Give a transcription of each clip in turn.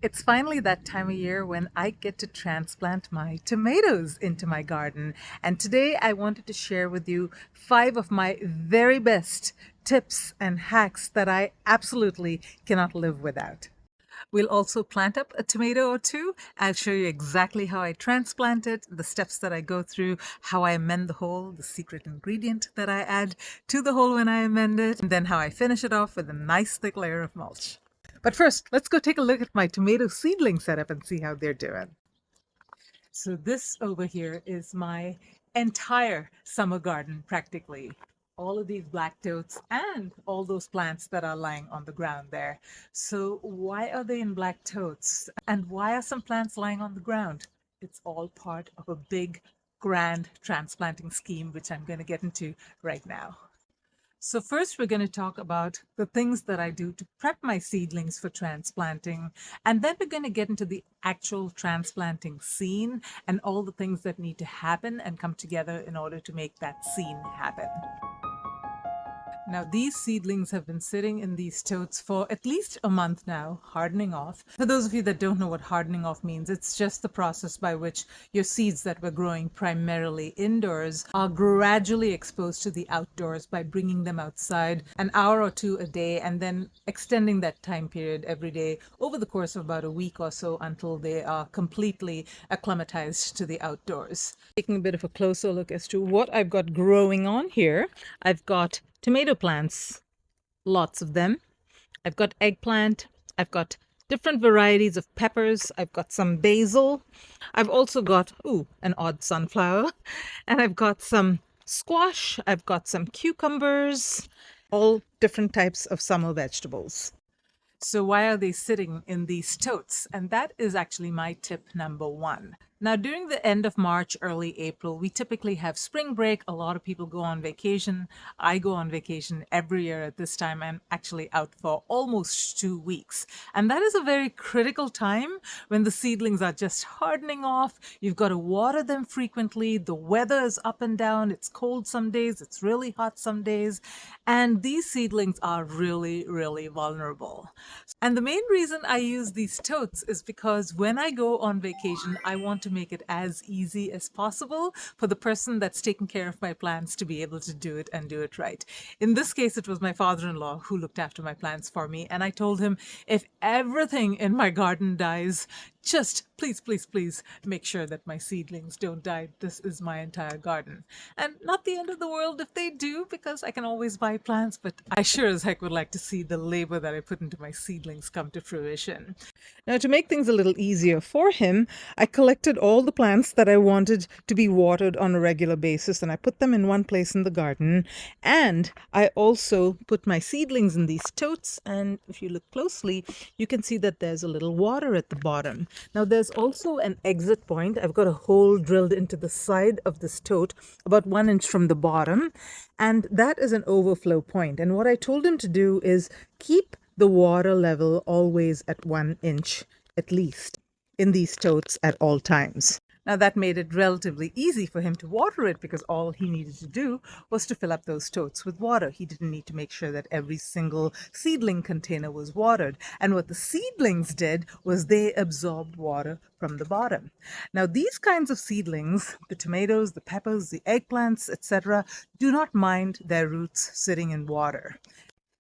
It's finally that time of year when I get to transplant my tomatoes into my garden. And today I wanted to share with you 5 of my very best tips and hacks that I absolutely cannot live without. We'll also plant up a tomato or two. I'll show you exactly how I transplant it, the steps that I go through, how I amend the hole, the secret ingredient that I add to the hole when I amend it, and then how I finish it off with a nice thick layer of mulch. But first, let's go take a look at my tomato seedling setup and see how they're doing. So this over here is my entire summer garden practically. All of these black totes and all those plants that are lying on the ground there. So why are they in black totes? And why are some plants lying on the ground? It's all part of a big, grand transplanting scheme, which I'm going to get into right now. So first we're going to talk about the things that I do to prep my seedlings for transplanting. And then we're going to get into the actual transplanting scene and all the things that need to happen and come together in order to make that scene happen. Now, these seedlings have been sitting in these totes for at least a month now, hardening off. For those of you that don't know what hardening off means, it's just the process by which your seeds that were growing primarily indoors are gradually exposed to the outdoors by bringing them outside an hour or two a day and then extending that time period every day over the course of about a week or so until they are completely acclimatized to the outdoors. Taking a bit of a closer look as to what I've got growing on here, I've got tomato plants, lots of them. I've got eggplant. I've got different varieties of peppers. I've got some basil. I've also got, an odd sunflower. And I've got some squash. I've got some cucumbers, all different types of summer vegetables. So why are they sitting in these totes? And that is actually my tip number 1. Now, during the end of March, early April, we typically have spring break. A lot of people go on vacation. I go on vacation every year at this time. I'm actually out for almost 2 weeks. And that is a very critical time when the seedlings are just hardening off. You've got to water them frequently. The weather is up and down. It's cold some days. It's really hot some days. And these seedlings are really, really vulnerable. And the main reason I use these totes is because when I go on vacation, I want to make it as easy as possible for the person that's taking care of my plants to be able to do it and do it right. In this case, it was my father-in-law who looked after my plants for me. And I told him, if everything in my garden dies, just please, please, please make sure that my seedlings don't die. This is my entire garden. And not the end of the world if they do, because I can always buy plants, but I sure as heck would like to see the labor that I put into my seedlings come to fruition. Now, to make things a little easier for him, I collected all the plants that I wanted to be watered on a regular basis, and I put them in one place in the garden. And I also put my seedlings in these totes, and if you look closely, you can see that there's a little water at the bottom. Now, there's also an exit point. I've got a hole drilled into the side of this tote, about 1 inch from the bottom, and that is an overflow point. And what I told him to do is keep the water level always at 1 inch at least in these totes at all times. Now, that made it relatively easy for him to water it because all he needed to do was to fill up those totes with water. He didn't need to make sure that every single seedling container was watered. And what the seedlings did was they absorbed water from the bottom. Now, these kinds of seedlings, the tomatoes, the peppers, the eggplants, etc., do not mind their roots sitting in water.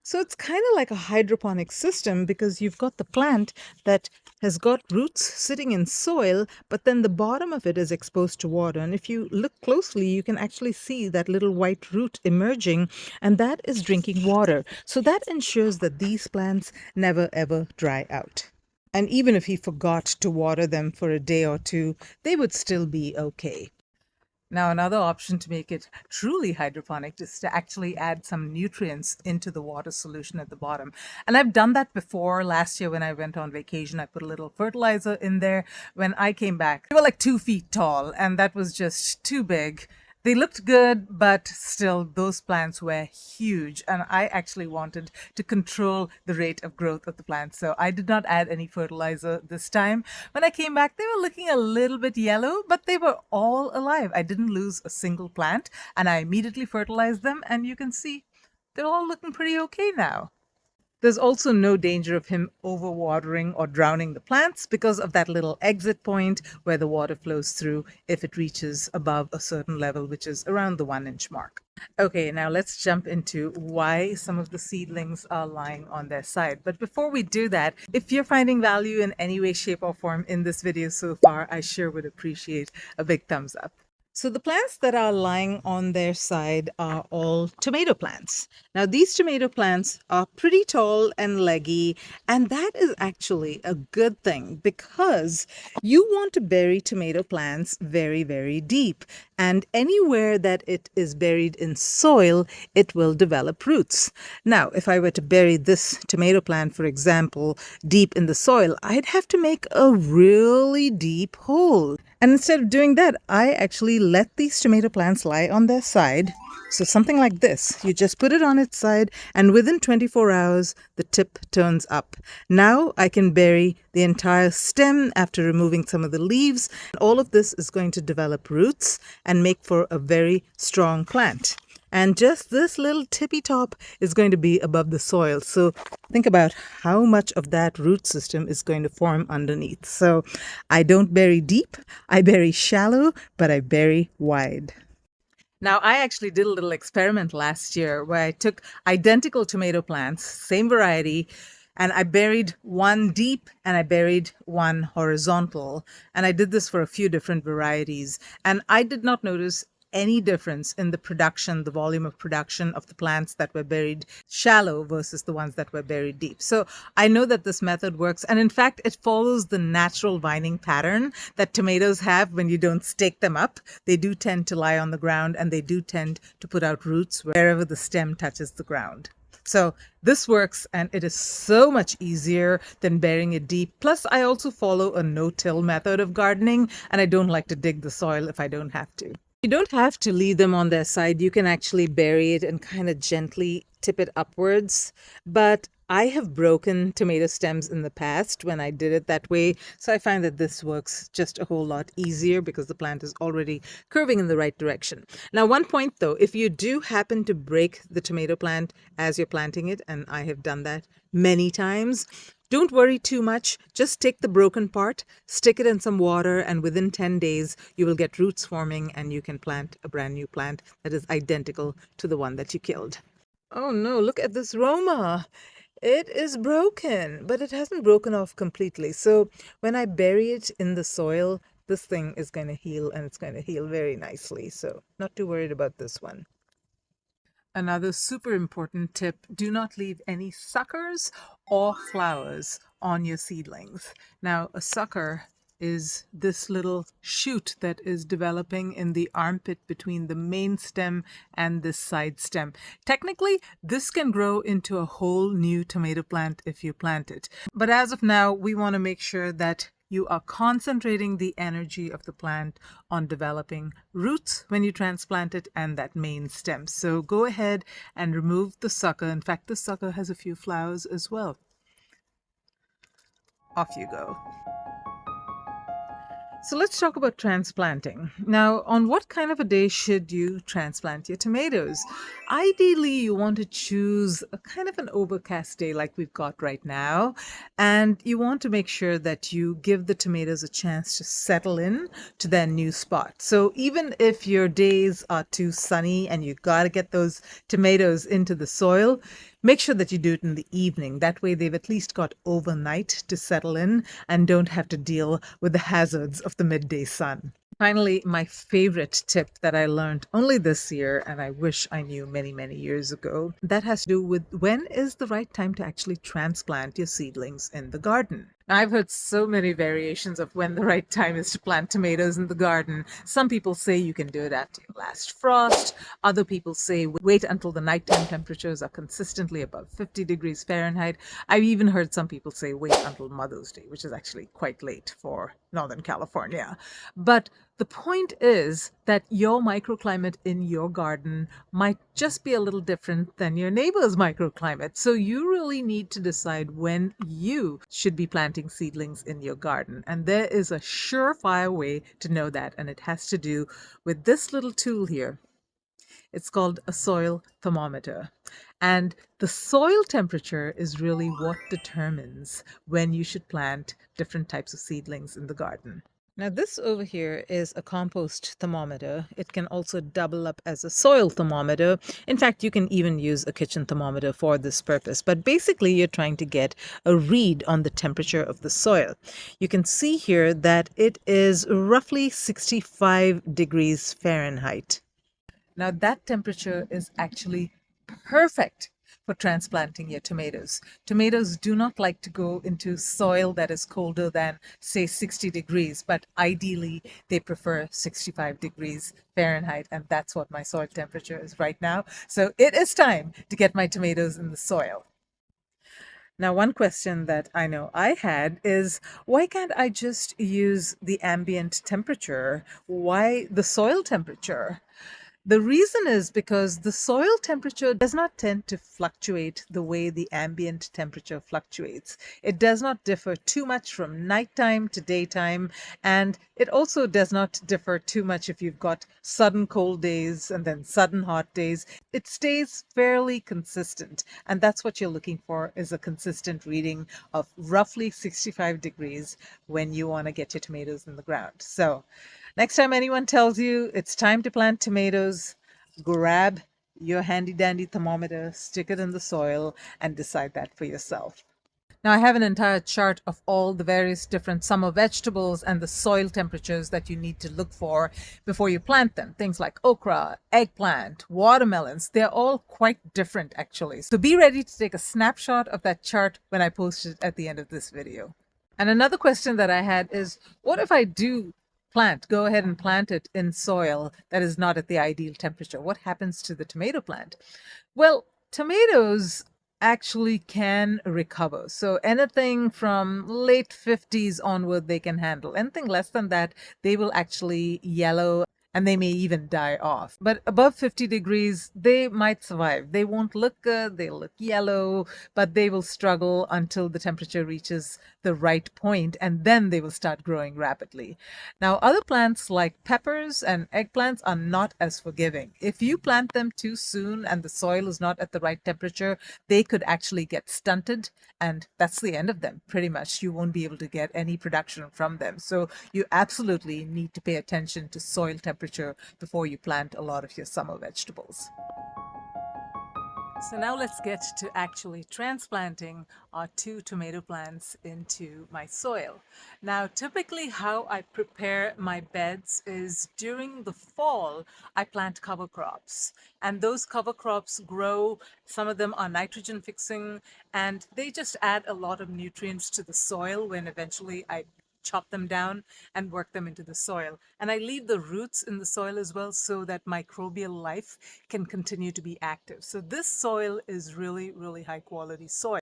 So it's kind of like a hydroponic system because you've got the plant that has got roots sitting in soil, but then the bottom of it is exposed to water. And if you look closely, you can actually see that little white root emerging, and that is drinking water. So that ensures that these plants never ever dry out. And even if he forgot to water them for a day or two, they would still be okay. Now, another option to make it truly hydroponic is to actually add some nutrients into the water solution at the bottom. And I've done that before. Last year when I went on vacation, I put a little fertilizer in there. When I came back, they were like 2 feet tall, and that was just too big. They looked good, but still, those plants were huge. And I actually wanted to control the rate of growth of the plants. So I did not add any fertilizer this time. When I came back, they were looking a little bit yellow, but they were all alive. I didn't lose a single plant, and I immediately fertilized them. And you can see they're all looking pretty okay now. There's also no danger of him overwatering or drowning the plants because of that little exit point where the water flows through if it reaches above a certain level, which is around the 1 inch mark. Okay, now let's jump into why some of the seedlings are lying on their side. But before we do that, if you're finding value in any way, shape, or form in this video so far, I sure would appreciate a big thumbs up. So the plants that are lying on their side are all tomato plants. Now these tomato plants are pretty tall and leggy, and that is actually a good thing because you want to bury tomato plants very, very deep. And anywhere that it is buried in soil, it will develop roots. Now, if I were to bury this tomato plant, for example, deep in the soil, I'd have to make a really deep hole. And instead of doing that, I actually let these tomato plants lie on their side. So something like this, you just put it on its side and within 24 hours, the tip turns up. Now I can bury the entire stem after removing some of the leaves. All of this is going to develop roots and make for a very strong plant. And just this little tippy top is going to be above the soil. So think about how much of that root system is going to form underneath. So I don't bury deep, I bury shallow, but I bury wide. Now, I actually did a little experiment last year where I took identical tomato plants, same variety, and I buried one deep and I buried one horizontal. And I did this for a few different varieties. And I did not notice any difference in the production, the volume of production of the plants that were buried shallow versus the ones that were buried deep. So I know that this method works. And in fact, it follows the natural vining pattern that tomatoes have when you don't stake them up. They do tend to lie on the ground and they do tend to put out roots wherever the stem touches the ground. So this works and it is so much easier than burying it deep. Plus, I also follow a no-till method of gardening and I don't like to dig the soil if I don't have to. You don't have to leave them on their side. You can actually bury it and kind of gently tip it upwards. But I have broken tomato stems in the past when I did it that way. So I find that this works just a whole lot easier because the plant is already curving in the right direction. Now, one point though, if you do happen to break the tomato plant as you're planting it, and I have done that many times, don't worry too much. Just take the broken part, stick it in some water, and within 10 days, you will get roots forming and you can plant a brand new plant that is identical to the one that you killed. Oh no, look at this Roma. It is broken, but it hasn't broken off completely. So when I bury it in the soil, this thing is going to heal and it's going to heal very nicely. So not too worried about this one. Another super important tip, do not leave any suckers or flowers on your seedlings. Now, a sucker is this little shoot that is developing in the armpit between the main stem and this side stem. Technically, this can grow into a whole new tomato plant if you plant it. But as of now, we want to make sure that you are concentrating the energy of the plant on developing roots when you transplant it and that main stem. So go ahead and remove the sucker. In fact, the sucker has a few flowers as well. Off you go. So let's talk about transplanting. Now, on what kind of a day should you transplant your tomatoes? Ideally, you want to choose a kind of an overcast day like we've got right now. And you want to make sure that you give the tomatoes a chance to settle in to their new spot. So even if your days are too sunny and you got to get those tomatoes into the soil, make sure that you do it in the evening. That way they've at least got overnight to settle in and don't have to deal with the hazards of the midday sun. Finally, my favorite tip that I learned only this year, and I wish I knew many, many years ago, that has to do with when is the right time to actually transplant your seedlings in the garden. I've heard so many variations of when the right time is to plant tomatoes in the garden. Some people say you can do it after your last frost. Other people say wait until the nighttime temperatures are consistently above 50 degrees Fahrenheit. I've even heard some people say wait until Mother's Day, which is actually quite late for Northern California. But the point is that your microclimate in your garden might just be a little different than your neighbor's microclimate. So you really need to decide when you should be planting seedlings in your garden. And there is a surefire way to know that, and it has to do with this little tool here. It's called a soil thermometer. And the soil temperature is really what determines when you should plant different types of seedlings in the garden. Now, this over here is a compost thermometer. It can also double up as a soil thermometer. In fact, you can even use a kitchen thermometer for this purpose. But basically, you're trying to get a read on the temperature of the soil. You can see here that it is roughly 65 degrees Fahrenheit. Now, that temperature is actually perfect for transplanting your tomatoes. Tomatoes do not like to go into soil that is colder than, say, 60 degrees, but ideally they prefer 65 degrees Fahrenheit, and that's what my soil temperature is right now. So it is time to get my tomatoes in the soil. Now, one question that I know I had is, why can't I just use the ambient temperature? Why the soil temperature? The reason is because the soil temperature does not tend to fluctuate the way the ambient temperature fluctuates. It does not differ too much from nighttime to daytime, and it also does not differ too much if you've got sudden cold days and then sudden hot days. It stays fairly consistent, and that's what you're looking for, is a consistent reading of roughly 65 degrees when you want to get your tomatoes in the ground. So next time anyone tells you it's time to plant tomatoes, grab your handy dandy thermometer, stick it in the soil, and decide that for yourself. Now, I have an entire chart of all the various different summer vegetables and the soil temperatures that you need to look for before you plant them. Things like okra, eggplant, watermelons, they're all quite different actually. So be ready to take a snapshot of that chart when I post it at the end of this video. And another question that I had is, what if I do go ahead and plant it in soil that is not at the ideal temperature? What happens to the tomato plant? Well, tomatoes actually can recover. So anything from late 50s onward, they can handle. Anything less than that, they will actually yellow and they may even die off. But above 50 degrees, they might survive. They won't look good, they'll look yellow, but they will struggle until the temperature reaches the right point, and then they will start growing rapidly. Now, other plants like peppers and eggplants are not as forgiving. If you plant them too soon and the soil is not at the right temperature, they could actually get stunted, and that's the end of them. Pretty much, you won't be able to get any production from them. So you absolutely need to pay attention to soil temperature before you plant a lot of your summer vegetables. So now let's get to actually transplanting our 2 tomato plants into my soil. Now, typically how I prepare my beds is during the fall, I plant cover crops. And those cover crops grow, some of them are nitrogen fixing, and they just add a lot of nutrients to the soil when eventually I chop them down and work them into the soil. And I leave the roots in the soil as well so that microbial life can continue to be active. So this soil is really, really high quality soil.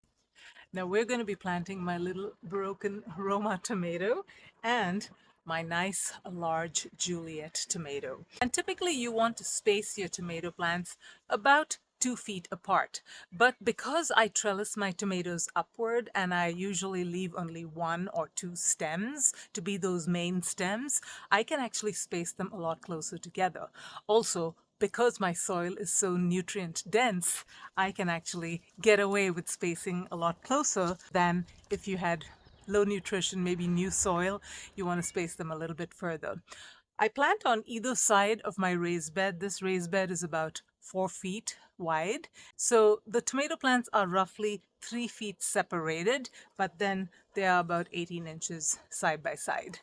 Now we're going to be planting my little broken Roma tomato and my nice large Juliet tomato. And typically you want to space your tomato plants about 2 feet apart. But because I trellis my tomatoes upward and I usually leave only 1 or 2 stems to be those main stems, I can actually space them a lot closer together. Also, because my soil is so nutrient dense, I can actually get away with spacing a lot closer than if you had low nutrition, maybe new soil, you want to space them a little bit further. I plant on either side of my raised bed. This raised bed is about 4 feet wide. So the tomato plants are roughly 3 feet separated, but then they are about 18 inches side by side.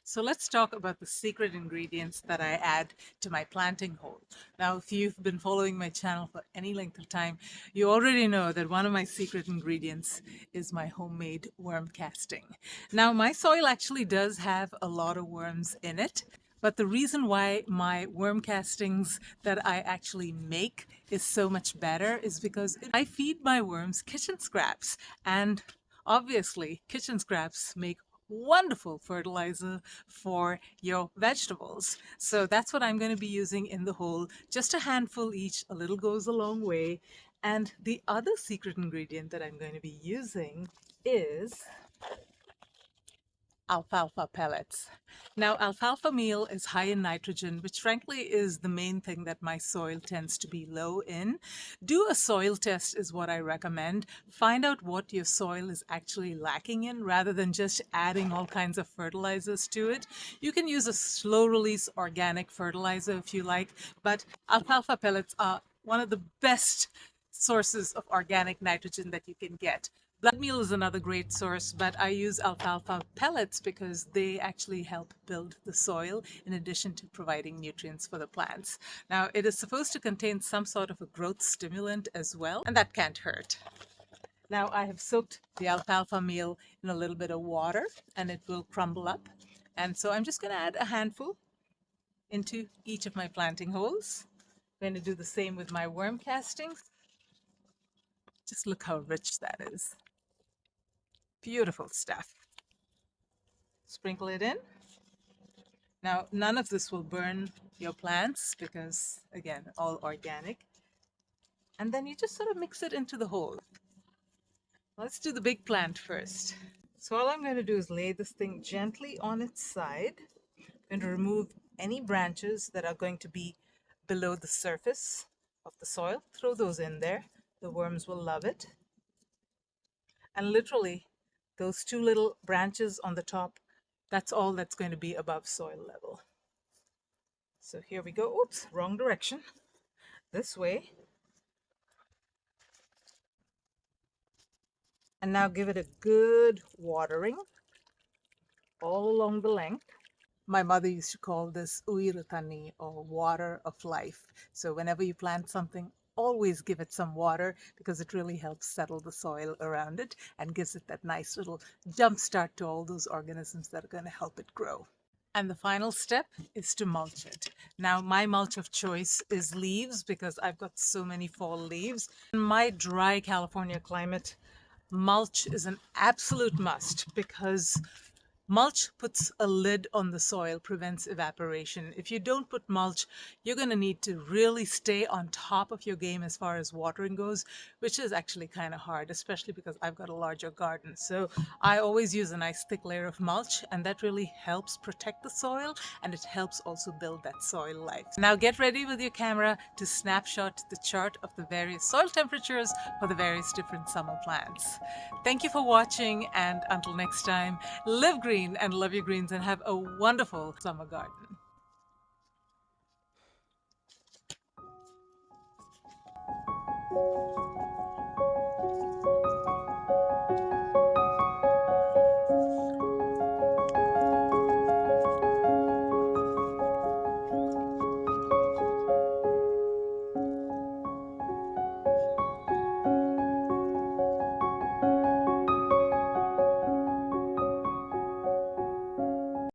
So let's talk about the secret ingredients that I add to my planting hole. Now, if you've been following my channel for any length of time, you already know that one of my secret ingredients is my homemade worm casting. Now, my soil actually does have a lot of worms in it, but the reason why my worm castings that I actually make is so much better is because I feed my worms kitchen scraps, and obviously kitchen scraps make wonderful fertilizer for your vegetables. So that's what I'm going to be using in the hole. Just a handful each, a little goes a long way. And the other secret ingredient that I'm going to be using is alfalfa pellets. Now, alfalfa meal is high in nitrogen, which frankly is the main thing that my soil tends to be low in. Do a soil test is what I recommend. Find out what your soil is actually lacking in rather than just adding all kinds of fertilizers to it. You can use a slow release organic fertilizer if you like, but alfalfa pellets are one of the best sources of organic nitrogen that you can get. Blood meal is another great source, but I use alfalfa pellets because they actually help build the soil in addition to providing nutrients for the plants. Now, it is supposed to contain some sort of a growth stimulant as well, and that can't hurt. Now, I have soaked the alfalfa meal in a little bit of water and it will crumble up. And so I'm just going to add a handful into each of my planting holes. I'm going to do the same with my worm castings. Just look how rich that is. Beautiful stuff. Sprinkle it in. Now, none of this will burn your plants because, again, all organic. And then you just sort of mix it into the hole. Let's do the big plant first. So all I'm going to do is lay this thing gently on its side. I'm going to remove any branches that are going to be below the surface of the soil. Throw those in there. The worms will love it. And literally, those two little branches on the top, that's all that's going to be above soil level. So here we go. Oops, wrong direction. This way. And now give it a good watering all along the length. My mother used to call this uiratani, or water of life. So whenever you plant something, always give it some water because it really helps settle the soil around it and gives it that nice little jump start to all those organisms that are going to help it grow. And the final step is to mulch it. Now, my mulch of choice is leaves because I've got so many fall leaves. In my dry California climate, mulch is an absolute must because mulch puts a lid on the soil, prevents evaporation. If you don't put mulch, you're going to need to really stay on top of your game as far as watering goes, which is actually kind of hard, especially because I've got a larger garden. So I always use a nice thick layer of mulch, and that really helps protect the soil, and it helps also build that soil life. Now get ready with your camera to snapshot the chart of the various soil temperatures for the various different summer plants. Thank you for watching, and until next time, live green and love your greens and have a wonderful summer garden.